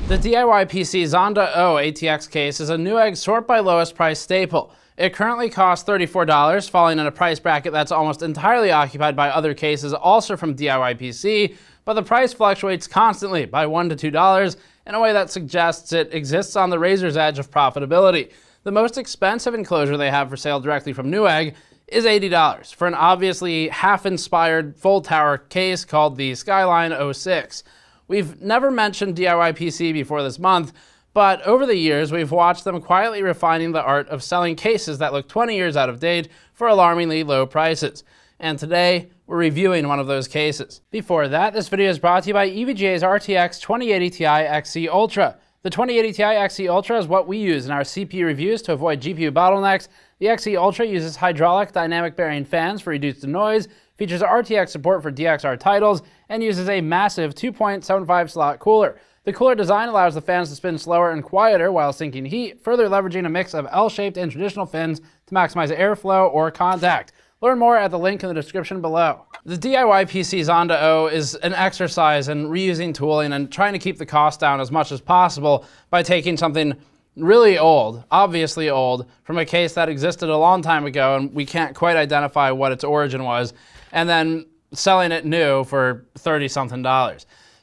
The DIYPC Zondda-O ATX case is a Newegg sort by lowest price staple. It currently costs $34, falling in a price bracket that's almost entirely occupied by other cases also from DIYPC, but the price fluctuates constantly by $1 to $2 in a way that suggests it exists on the razor's edge of profitability. The most expensive enclosure they have for sale directly from Newegg is $80 for an obviously half-inspired full tower case called the Skyline 06. We've never mentioned DIYPC before this month, but over the years we've watched them quietly refining the art of selling cases that look 20 years out of date for alarmingly low prices. And today, we're reviewing one of those cases. Before that, this video is brought to you by EVGA's RTX 2080 Ti XE Ultra. The 2080 Ti XE Ultra is what we use in our CPU reviews to avoid GPU bottlenecks. The XE Ultra uses hydraulic dynamic bearing fans for reduced noise, features RTX support for DXR titles, and uses a massive 2.75 slot cooler. The cooler design allows the fans to spin slower and quieter while sinking heat, further leveraging a mix of L-shaped and traditional fins to maximize airflow or contact. Learn more at the link in the description below. The DIYPC Zondda-O is an exercise in reusing tooling and trying to keep the cost down as much as possible by taking something really old, obviously old, from a case that existed a long time ago and we can't quite identify what its origin was, and then selling it new for $30-something.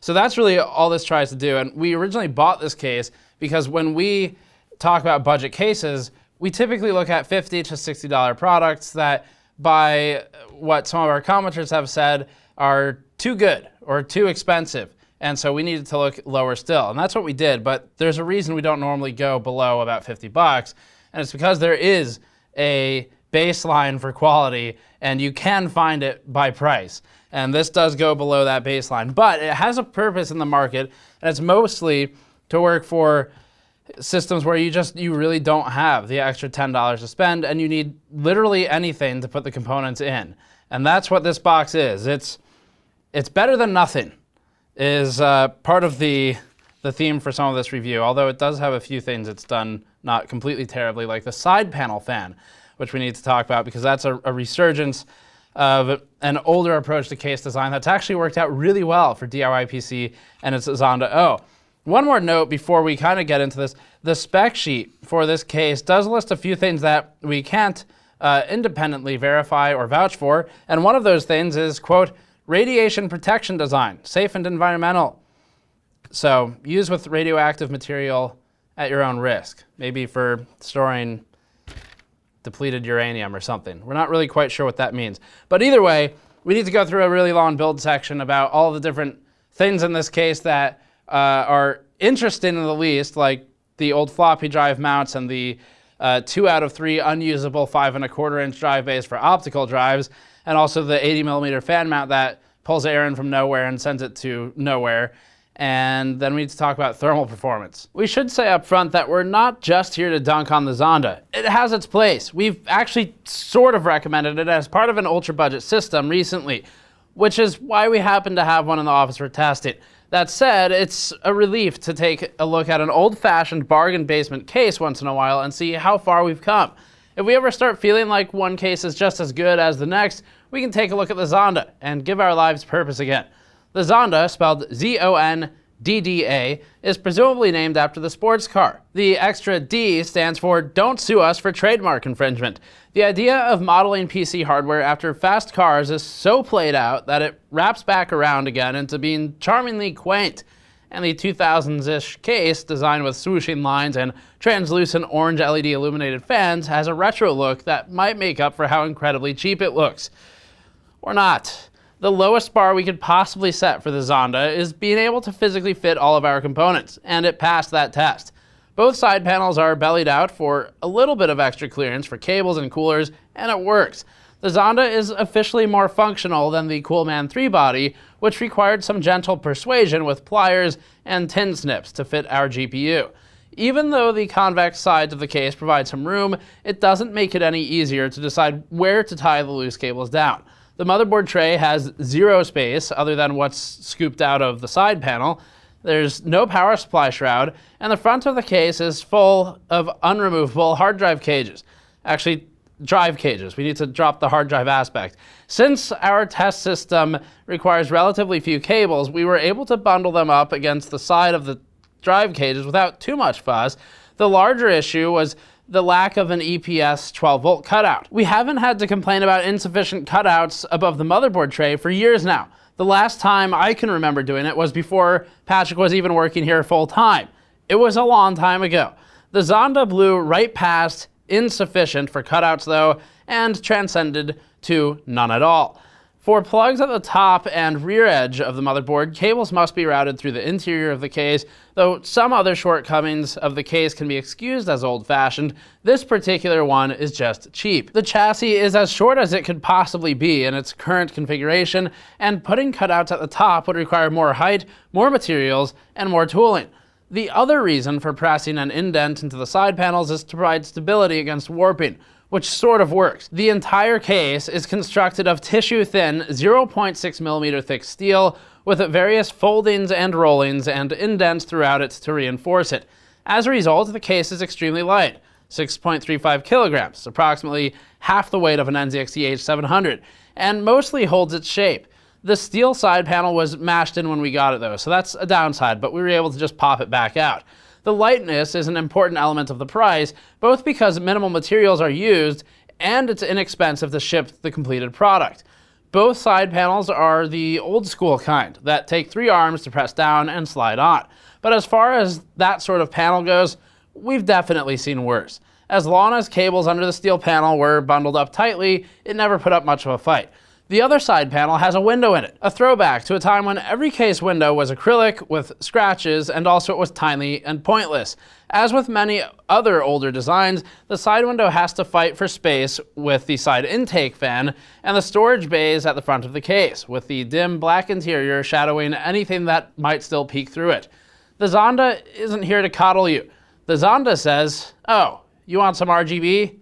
So that's really all this tries to do. And we originally bought this case because when we talk about budget cases, we typically look at $50 to $60 products that, by what some of our commenters have said, are too good or too expensive. And so we needed to look lower still. And that's what we did. But there's a reason we don't normally go below about $50. And it's because there is a baseline for quality, and you can find it by price. And this does go below that baseline, but it has a purpose in the market, and it's mostly to work for systems where you really don't have the extra $10 to spend, and you need literally anything to put the components in. And that's what this box is. It's better than nothing is part of the theme for some of this review, although it does have a few things it's done not completely terribly, like the side panel fan, which we need to talk about because that's a resurgence of an older approach to case design that's actually worked out really well for DIYPC and its Zondda-O. One more note before we kind of get into this. The spec sheet for this case does list a few things that we can't independently verify or vouch for, and one of those things is, quote, radiation protection design, safe and environmental. So use with radioactive material at your own risk, maybe for storing depleted uranium or something. We're not really quite sure what that means. But either way, we need to go through a really long build section about all the different things in this case that are interesting in the least, like the old floppy drive mounts and the 2 out of 3 unusable 5¼ drive bays for optical drives, and also the 80mm fan mount that pulls air in from nowhere and sends it to nowhere. And then we need to talk about thermal performance. We should say up front that we're not just here to dunk on the Zondda. It has its place. We've actually sort of recommended it as part of an ultra budget system recently, which is why we happen to have one in the office for testing. That said, it's a relief to take a look at an old-fashioned bargain basement case once in a while and see how far we've come. If we ever start feeling like one case is just as good as the next, we can take a look at the Zondda and give our lives purpose again. The Zondda, spelled Z-O-N-D-D-A, is presumably named after the sports car. The extra D stands for Don't Sue Us for Trademark Infringement. The idea of modeling PC hardware after fast cars is so played out that it wraps back around again into being charmingly quaint. And the 2000s-ish case, designed with swooshing lines and translucent orange LED illuminated fans, has a retro look that might make up for how incredibly cheap it looks. Or not. The lowest bar we could possibly set for the Zondda is being able to physically fit all of our components, and it passed that test. Both side panels are bellied out for a little bit of extra clearance for cables and coolers, and it works. The Zondda is officially more functional than the Coleman 3-body, which required some gentle persuasion with pliers and tin snips to fit our GPU. Even though the convex sides of the case provide some room, it doesn't make it any easier to decide where to tie the loose cables down. The motherboard tray has zero space other than what's scooped out of the side panel. There's no power supply shroud, and the front of the case is full of unremovable hard drive cages. Actually, drive cages. We need to drop the hard drive aspect. Since our test system requires relatively few cables, we were able to bundle them up against the side of the drive cages without too much fuss. The larger issue was the lack of an EPS 12-volt cutout. We haven't had to complain about insufficient cutouts above the motherboard tray for years now. The last time I can remember doing it was before Patrick was even working here full time. It was a long time ago. The Zondda blew right past insufficient for cutouts though, and transcended to none at all. For plugs at the top and rear edge of the motherboard, cables must be routed through the interior of the case, though some other shortcomings of the case can be excused as old-fashioned. This particular one is just cheap. The chassis is as short as it could possibly be in its current configuration, and putting cutouts at the top would require more height, more materials, and more tooling. The other reason for pressing an indent into the side panels is to provide stability against warping, which sort of works. The entire case is constructed of tissue-thin 0.6mm thick steel with various foldings and rollings and indents throughout it to reinforce it. As a result, the case is extremely light, 6.35 kilograms, approximately half the weight of an NZXT H700, and mostly holds its shape. The steel side panel was mashed in when we got it though, so that's a downside, but we were able to just pop it back out. The lightness is an important element of the price, both because minimal materials are used and it's inexpensive to ship the completed product. Both side panels are the old school kind that take 3 arms to press down and slide on. But as far as that sort of panel goes, we've definitely seen worse. As long as cables under the steel panel were bundled up tightly, it never put up much of a fight. The other side panel has a window in it, a throwback to a time when every case window was acrylic with scratches, and also it was tiny and pointless. As with many other older designs, the side window has to fight for space with the side intake fan and the storage bays at the front of the case, with the dim black interior shadowing anything that might still peek through it. The Zondda isn't here to coddle you. The Zondda says, "Oh, you want some RGB?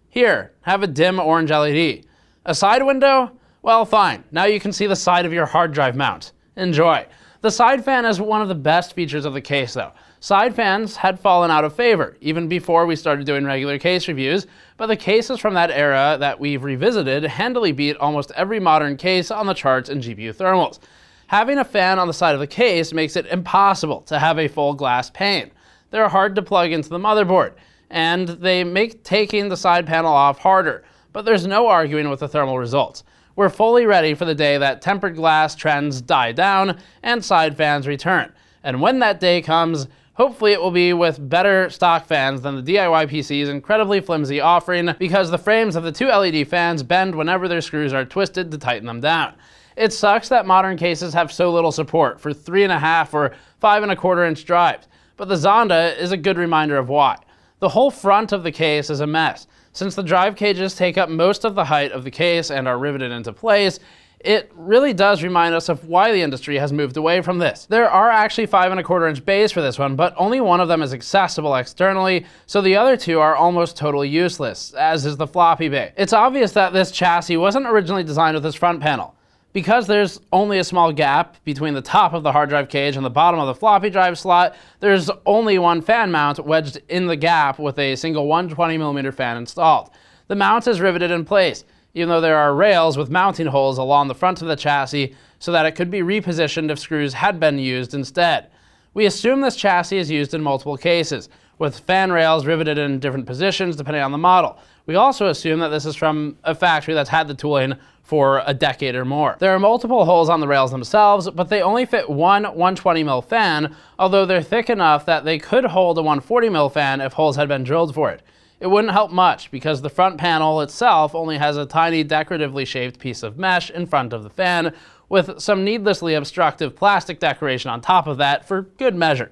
Here, have a dim orange LED. A side window? Well, fine. Now you can see the side of your hard drive mount. Enjoy." The side fan is one of the best features of the case though. Side fans had fallen out of favor, even before we started doing regular case reviews, but the cases from that era that we've revisited handily beat almost every modern case on the charts in GPU thermals. Having a fan on the side of the case makes it impossible to have a full glass pane. They're hard to plug into the motherboard, and they make taking the side panel off harder, but there's no arguing with the thermal results. We're fully ready for the day that tempered glass trends die down and side fans return. And when that day comes, hopefully it will be with better stock fans than the DIYPC's incredibly flimsy offering, because the frames of the 2 LED fans bend whenever their screws are twisted to tighten them down. It sucks that modern cases have so little support for 3.5 or 5.25 inch drives, but the Zondda is a good reminder of why. The whole front of the case is a mess. Since the drive cages take up most of the height of the case and are riveted into place, it really does remind us of why the industry has moved away from this. There are actually 5.25 inch bays for this one, but only one of them is accessible externally, so the other 2 are almost totally useless, as is the floppy bay. It's obvious that this chassis wasn't originally designed with this front panel. Because there's only a small gap between the top of the hard drive cage and the bottom of the floppy drive slot, there's only one fan mount wedged in the gap with a single 120mm fan installed. The mount is riveted in place, even though there are rails with mounting holes along the front of the chassis so that it could be repositioned if screws had been used instead. We assume this chassis is used in multiple cases, with fan rails riveted in different positions depending on the model. We also assume that this is from a factory that's had the tooling for a decade or more. There are multiple holes on the rails themselves, but they only fit one 120mm fan, although they're thick enough that they could hold a 140mm fan if holes had been drilled for it. It wouldn't help much because the front panel itself only has a tiny decoratively shaped piece of mesh in front of the fan, with some needlessly obstructive plastic decoration on top of that for good measure.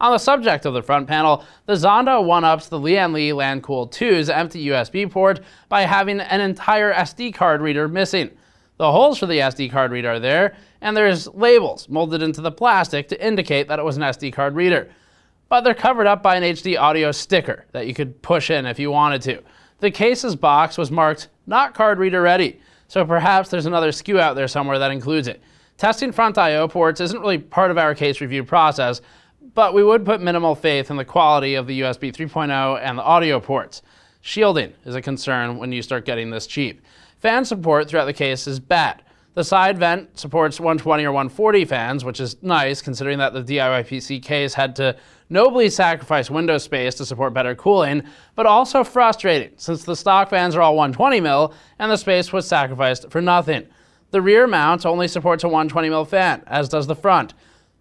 On the subject of the front panel, the Zondda one-ups the Lian Li Landcool 2's empty USB port by having an entire SD card reader missing. The holes for the SD card reader are there, and there's labels molded into the plastic to indicate that it was an SD card reader. But they're covered up by an HD audio sticker that you could push in if you wanted to. The case's box was marked not card reader ready, so perhaps there's another SKU out there somewhere that includes it. Testing front I/O ports isn't really part of our case review process, but we would put minimal faith in the quality of the USB 3.0 and the audio ports. Shielding is a concern when you start getting this cheap. Fan support throughout the case is bad. The side vent supports 120 or 140 fans, which is nice considering that the DIYPC case had to nobly sacrifice window space to support better cooling, but also frustrating since the stock fans are all 120 mil and the space was sacrificed for nothing. The rear mount only supports a 120 mil fan, as does the front.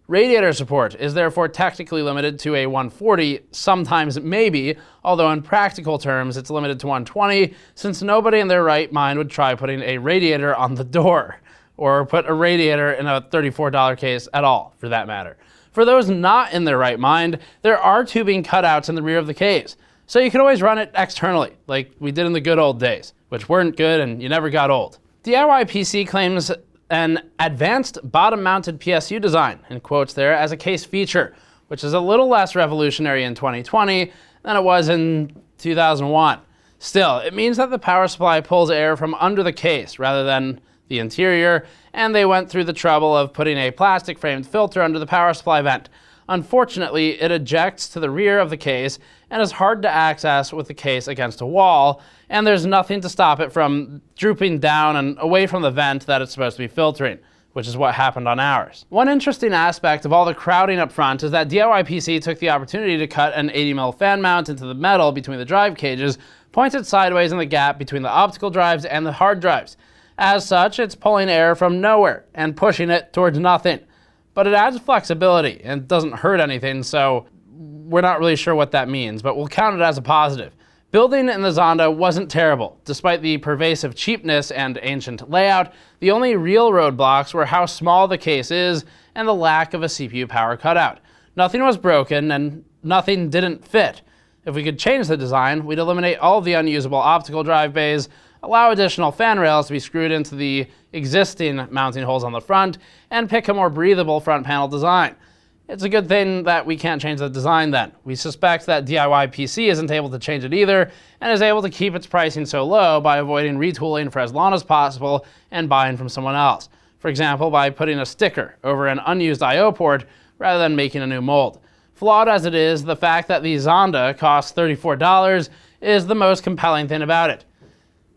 Radiator support is therefore technically limited to a 140, sometimes maybe, although in practical terms it's limited to 120 since nobody in their right mind would try putting a radiator on the door, or put a radiator in a $34 case at all, for that matter. For those not in their right mind, there are tubing cutouts in the rear of the case, so you can always run it externally, like we did in the good old days, which weren't good and you never got old. DIYPC claims an advanced bottom-mounted Psu design, in quotes there, as a case feature, which is a little less revolutionary in 2020 than it was in 2001. Still, it means that the power supply pulls air from under the case rather than the interior, and they went through the trouble of putting a plastic-framed filter under the power supply vent. Unfortunately, it ejects to the rear of the case and is hard to access with the case against a wall, and there's nothing to stop it from drooping down and away from the vent that it's supposed to be filtering, which is what happened on ours. One interesting aspect of all the crowding up front is that DIYPC took the opportunity to cut an 80 mil fan mount into the metal between the drive cages, pointed sideways in the gap between the optical drives and the hard drives. As such, it's pulling air from nowhere and pushing it towards nothing. But it adds flexibility and doesn't hurt anything, so we're not really sure what that means, but we'll count it as a positive. Building in the Zondda wasn't terrible. Despite the pervasive cheapness and ancient layout, the only real roadblocks were how small the case is and the lack of a CPU power cutout. Nothing was broken and nothing didn't fit. If we could change the design, we'd eliminate all of the unusable optical drive bays, allow additional fan rails to be screwed into the existing mounting holes on the front, and pick a more breathable front panel design. It's a good thing that we can't change the design then. We suspect that DIYPC isn't able to change it either, and is able to keep its pricing so low by avoiding retooling for as long as possible and buying from someone else. For example, by putting a sticker over an unused I/O port rather than making a new mold. Flawed as it is, the fact that the Zondda costs $34 is the most compelling thing about it.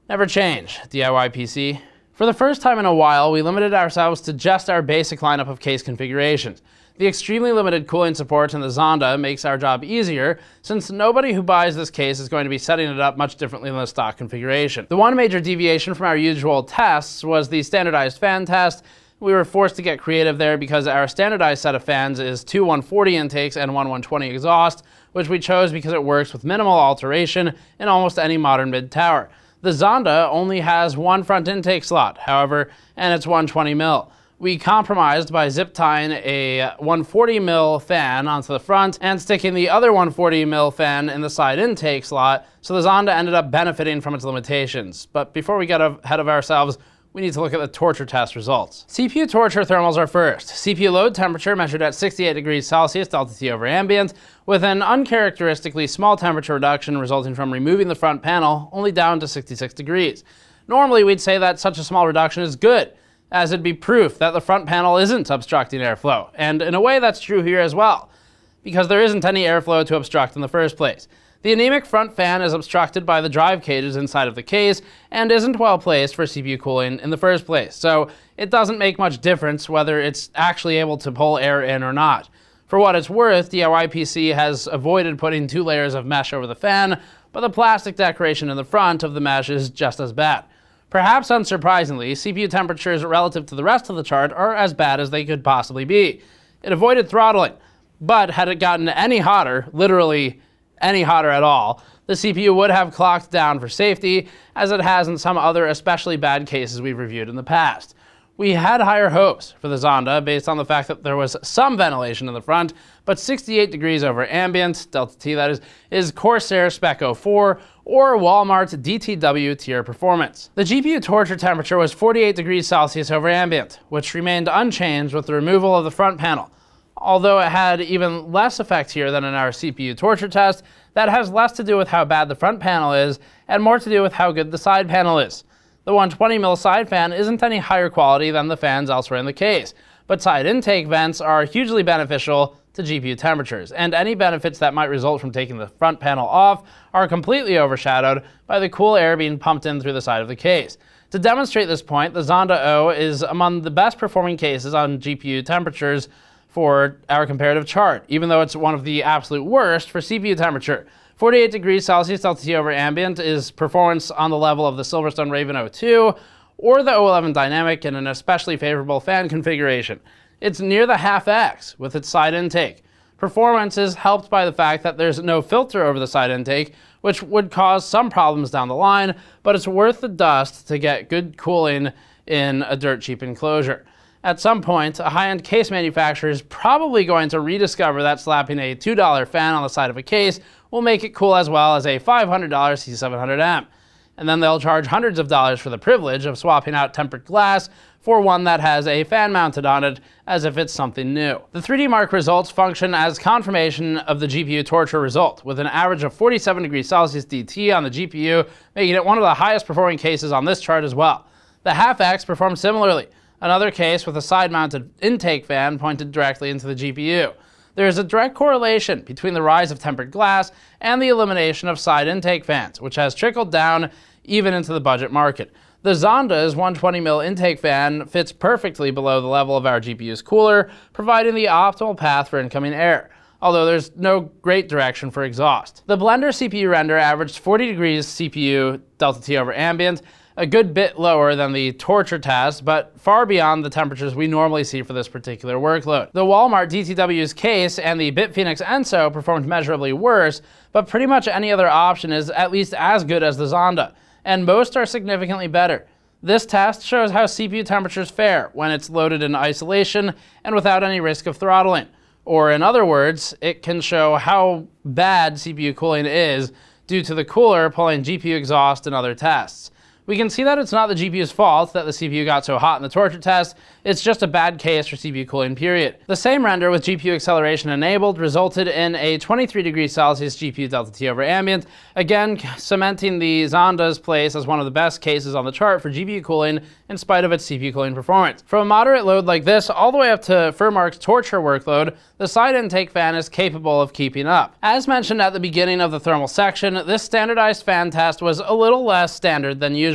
Never change, DIYPC. For the first time in a while, we limited ourselves to just our basic lineup of case configurations. The extremely limited cooling support in the Zondda makes our job easier, since nobody who buys this case is going to be setting it up much differently than the stock configuration. The one major deviation from our usual tests was the standardized fan test. We were forced to get creative there because our standardized set of fans is 2 140 intakes and 1 120 exhaust, which we chose because it works with minimal alteration in almost any modern mid-tower. The Zondda only has one front intake slot, however, and it's 120 mil. We compromised by zip tying a 140 mil fan onto the front and sticking the other 140 mil fan in the side intake slot, so the Zondda ended up benefiting from its limitations. But before we get ahead of ourselves, we need to look at the torture test results. CPU torture thermals are first. CPU load temperature measured at 68 degrees Celsius delta T over ambient, with an uncharacteristically small temperature reduction resulting from removing the front panel only down to 66 degrees. Normally we'd say that such a small reduction is good, as it'd be proof that the front panel isn't obstructing airflow, and in a way that's true here as well, because there isn't any airflow to obstruct in the first place. The anemic front fan is obstructed by the drive cages inside of the case and isn't well placed for CPU cooling in the first place, so it doesn't make much difference whether it's actually able to pull air in or not. For what it's worth, DIYPC has avoided putting 2 layers of mesh over the fan, but the plastic decoration in the front of the mesh is just as bad. Perhaps unsurprisingly, CPU temperatures relative to the rest of the chart are as bad as they could possibly be. It avoided throttling, but had it gotten any hotter, literally any hotter at all, the CPU would have clocked down for safety, as it has in some other especially bad cases we've reviewed in the past. We had higher hopes for the Zondda based on the fact that there was some ventilation in the front, but 68 degrees over ambient, delta T that is Corsair Spec 04 or Walmart DTW tier performance. The GPU torture temperature was 48 degrees Celsius over ambient, which remained unchanged with the removal of the front panel. Although it had even less effect here than in our CPU torture test, that has less to do with how bad the front panel is and more to do with how good the side panel is. The 120 mil side fan isn't any higher quality than the fans elsewhere in the case, but side intake vents are hugely beneficial to GPU temperatures, and any benefits that might result from taking the front panel off are completely overshadowed by the cool air being pumped in through the side of the case. To demonstrate this point, the Zondda-O is among the best performing cases on GPU temperatures for our comparative chart, even though it's one of the absolute worst for CPU temperature. 48 degrees Celsius delta T over ambient is performance on the level of the Silverstone Raven O2 or the O11 Dynamic in an especially favorable fan configuration. It's near the half X with its side intake. Performance is helped by the fact that there's no filter over the side intake, which would cause some problems down the line, but it's worth the dust to get good cooling in a dirt cheap enclosure. At some point, a high-end case manufacturer is probably going to rediscover that slapping a $2 fan on the side of a case will make it cool as well as a $500 C700M. And then they'll charge hundreds of dollars for the privilege of swapping out tempered glass for one that has a fan mounted on it as if it's something new. The 3D Mark results function as confirmation of the GPU torture result, with an average of 47 degrees Celsius DT on the GPU, making it one of the highest performing cases on this chart as well. The half X performed similarly, another case with a side-mounted intake fan pointed directly into the GPU. There is a direct correlation between the rise of tempered glass and the elimination of side intake fans, which has trickled down even into the budget market. The Zondda's 120mm intake fan fits perfectly below the level of our GPU's cooler, providing the optimal path for incoming air, although there's no great direction for exhaust. The Blender CPU render averaged 40 degrees CPU delta T over ambient, a good bit lower than the torture test, but far beyond the temperatures we normally see for this particular workload. The Walmart DTW's case and the BitPhoenix Enso performed measurably worse, but pretty much any other option is at least as good as the Zondda, and most are significantly better. This test shows how CPU temperatures fare when it's loaded in isolation and without any risk of throttling. Or in other words, it can show how bad CPU cooling is due to the cooler pulling GPU exhaust in other tests. We can see that it's not the GPU's fault that the CPU got so hot in the torture test, it's just a bad case for CPU cooling, period. The same render with GPU acceleration enabled resulted in a 23 degrees Celsius GPU delta T over ambient, again cementing the Zondda's place as one of the best cases on the chart for GPU cooling in spite of its CPU cooling performance. From a moderate load like this all the way up to Furmark's torture workload, the side intake fan is capable of keeping up. As mentioned at the beginning of the thermal section, this standardized fan test was a little less standard than usual.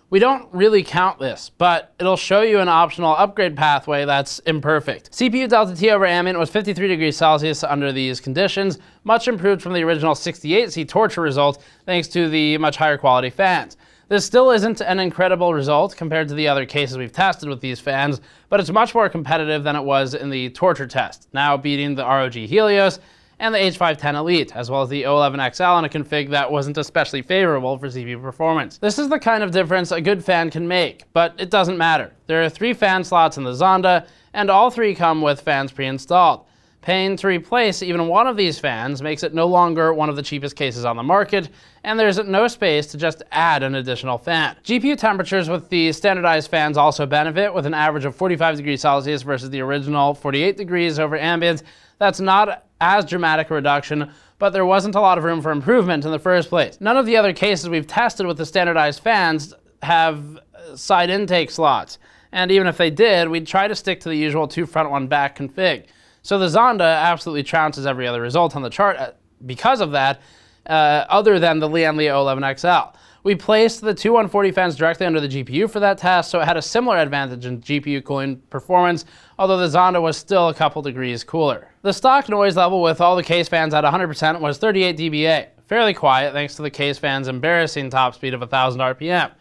We don't really count this, but it'll show you an optional upgrade pathway that's imperfect. CPU delta T over ambient was 53 degrees Celsius under these conditions, much improved from the original 68C torture result thanks to the much higher quality fans. This still isn't an incredible result compared to the other cases we've tested with these fans, but it's much more competitive than it was in the torture test, now beating the ROG Helios and the H510 Elite, as well as the O11XL in a config that wasn't especially favorable for CPU performance. This is the kind of difference a good fan can make, but it doesn't matter. There are 3 fan slots in the Zondda, and all 3 come with fans pre-installed. Paying to replace even one of these fans makes it no longer one of the cheapest cases on the market, and there's no space to just add an additional fan. GPU temperatures with the standardized fans also benefit, with an average of 45 degrees Celsius versus the original 48 degrees over ambient. That's not as dramatic a reduction, but there wasn't a lot of room for improvement in the first place. None of the other cases we've tested with the standardized fans have side intake slots, and even if they did, we'd try to stick to the usual 2 front 1 back config. So the Zondda absolutely trounces every other result on the chart because of that, other than the Lianli O11XL. We placed the 2 140 fans directly under the GPU for that test, so it had a similar advantage in GPU cooling performance, although the Zondda was still a couple degrees cooler. The stock noise level with all the case fans at 100% was 38 dBA, fairly quiet thanks to the case fans' embarrassing top speed of 1000 RPM.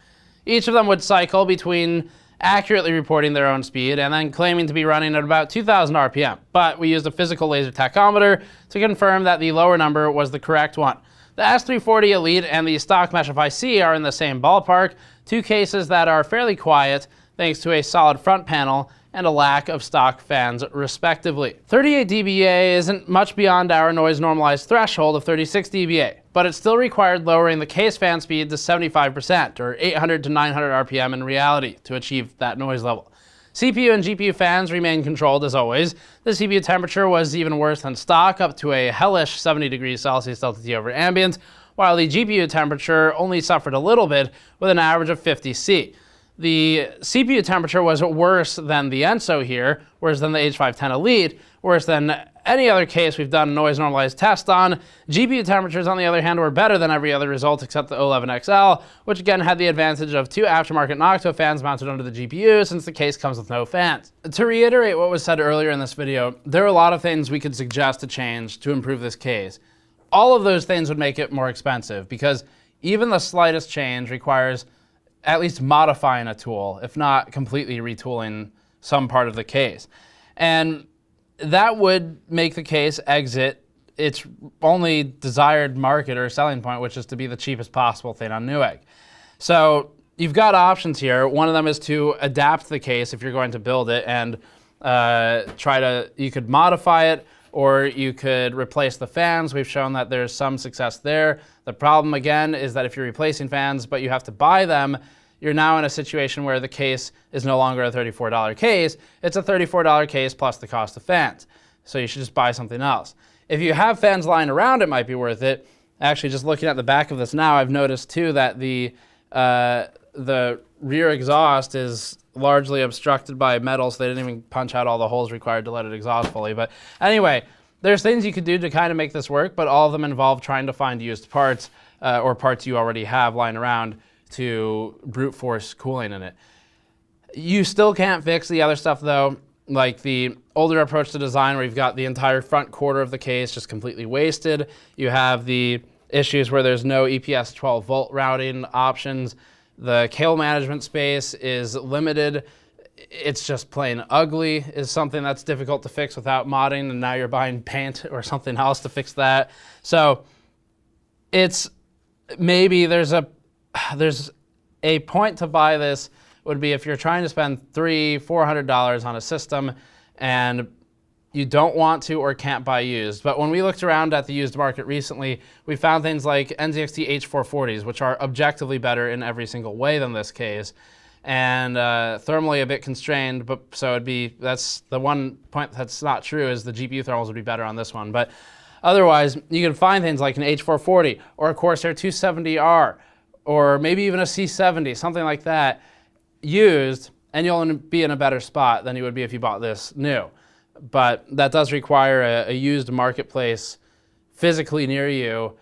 Each of them would cycle between accurately reporting their own speed and then claiming to be running at about 2000 RPM, but we used a physical laser tachometer to confirm that the lower number was the correct one. The S340 Elite and the stock Mesh IC are in the same ballpark, 2 cases that are fairly quiet thanks to a solid front panel and a lack of stock fans respectively. 38 dBA isn't much beyond our noise normalized threshold of 36 dBA, but it still required lowering the case fan speed to 75%, or 800 to 900 RPM in reality, to achieve that noise level. CPU and GPU fans remain controlled as always. The CPU temperature was even worse than stock, up to a hellish 70 degrees Celsius delta T over ambient, while the GPU temperature only suffered a little bit with an average of 50 C. The CPU temperature was worse than the Enso here, whereas than the H510 Elite, worse than any other case we've done a noise normalized test on. GPU temperatures, on the other hand, were better than every other result except the O11XL, which again had the advantage of 2 aftermarket Noctua fans mounted under the GPU since the case comes with no fans. To reiterate what was said earlier in this video, there are a lot of things we could suggest to change to improve this case. All of those things would make it more expensive because even the slightest change requires at least modifying a tool, if not completely retooling some part of the case. And that would make the case exit its only desired market or selling point, which is to be the cheapest possible thing on Newegg. So you've got options here. One of them is to adapt the case if you're going to build it and you could modify it, or you could replace the fans. We've shown that there's some success there. The problem, again, is that if you're replacing fans, but you have to buy them, you're now in a situation where the case is no longer a $34 case. It's a $34 case plus the cost of fans. So you should just buy something else. If you have fans lying around, it might be worth it. Actually, just looking at the back of this now, I've noticed too that the rear exhaust is largely obstructed by metal, so they didn't even punch out all the holes required to let it exhaust fully. But anyway, there's things you could do to kind of make this work, but all of them involve trying to find used parts or parts you already have lying around to brute force cooling in it. You still can't fix the other stuff though, like the older approach to design where you've got the entire front quarter of the case just completely wasted. You have the issues where there's no EPS 12 volt routing options. The cable management space is limited. It's just plain ugly, is something that's difficult to fix without modding, and now you're buying paint or something else to fix that. So it's maybe there's a point to buy this would be if you're trying to spend $300–400 on a system and you don't want to or can't buy used. But when we looked around at the used market recently, we found things like NZXT H440s, which are objectively better in every single way than this case, and thermally a bit constrained. But so that's the one point that's not true, is the GPU thermals would be better on this one. But otherwise, you can find things like an H440 or a Corsair 270R, or maybe even a C70, something like that, used, and you'll be in a better spot than you would be if you bought this new. But that does require a used marketplace physically near you,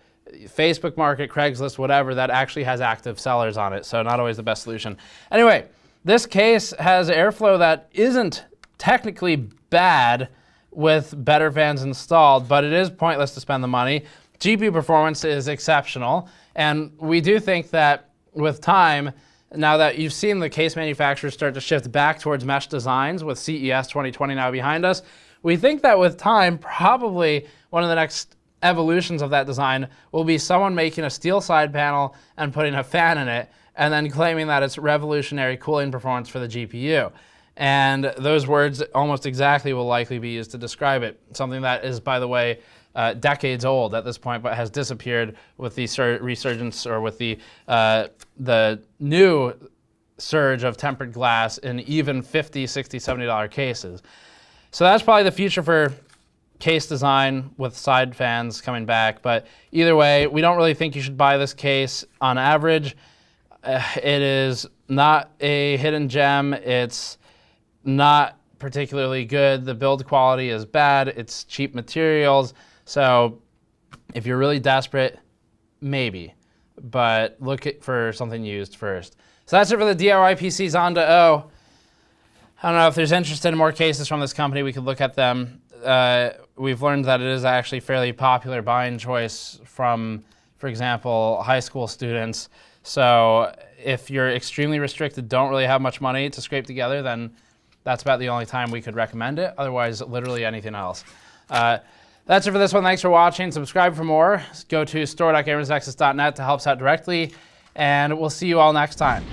Facebook Market, Craigslist, whatever, that actually has active sellers on it, so not always the best solution. Anyway, this case has airflow that isn't technically bad with better fans installed, but it is pointless to spend the money. GPU performance is exceptional, and we do think that with time, now that you've seen the case manufacturers start to shift back towards mesh designs with CES 2020 now behind us, we think that with time, probably one of the next evolutions of that design will be someone making a steel side panel and putting a fan in it, and then claiming that it's revolutionary cooling performance for the GPU. And those words almost exactly will likely be used to describe it. Something that is, by the way, decades old at this point, but has disappeared with the resurgence, or with the new surge of tempered glass in even $50, $60, $70 cases. So that's probably the future for case design with side fans coming back. But either way, we don't really think you should buy this case on average. It is not a hidden gem. It's not particularly good. The build quality is bad. It's cheap materials. So if you're really desperate, maybe, but look for something used first. So that's it for the DIYPC Zondda-O. I don't know if there's interest in more cases from this company, we could look at them. We've learned that it is actually fairly popular buying choice from, for example, high school students. So if you're extremely restricted, don't really have much money to scrape together, then that's about the only time we could recommend it. Otherwise, literally anything else. That's it for this one. Thanks for watching. Subscribe for more. Go to store.gamersnexus.net to help us out directly, and we'll see you all next time.